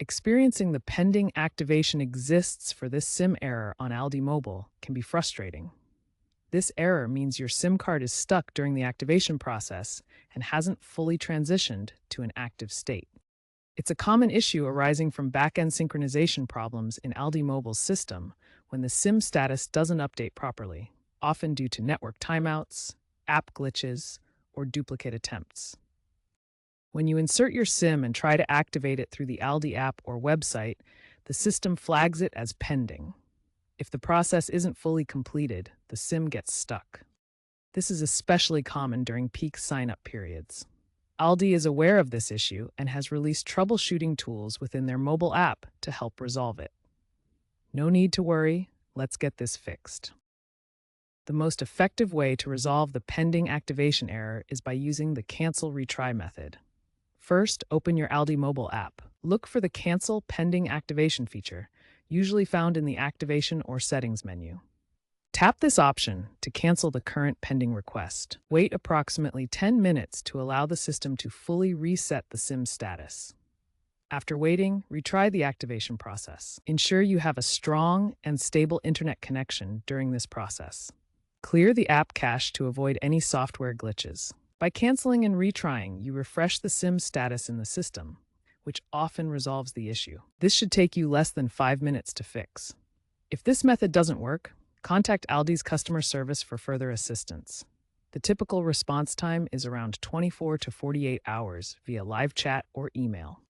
Experiencing the pending activation exists for this SIM error on ALDI Mobile can be frustrating. This error means your SIM card is stuck during the activation process and hasn't fully transitioned to an active state. It's a common issue arising from back-end synchronization problems in ALDI Mobile's system when the SIM status doesn't update properly, often due to network timeouts, app glitches, or duplicate attempts. When you insert your SIM and try to activate it through the ALDI app or website, the system flags it as pending. If the process isn't fully completed, the SIM gets stuck. This is especially common during peak sign-up periods. ALDI is aware of this issue and has released troubleshooting tools within their mobile app to help resolve it. No need to worry, let's get this fixed. The most effective way to resolve the pending activation error is by using the Cancel Retry method. First, open your ALDI mobile app. Look for the Cancel Pending Activation feature, usually found in the Activation or Settings menu. Tap this option to cancel the current pending request. Wait approximately 10 minutes to allow the system to fully reset the SIM status. After waiting, retry the activation process. Ensure you have a strong and stable internet connection during this process. Clear the app cache to avoid any software glitches. By canceling and retrying, you refresh the SIM status in the system, which often resolves the issue. This should take you less than 5 minutes to fix. If this method doesn't work, contact ALDI's customer service for further assistance. The typical response time is around 24 to 48 hours via live chat or email.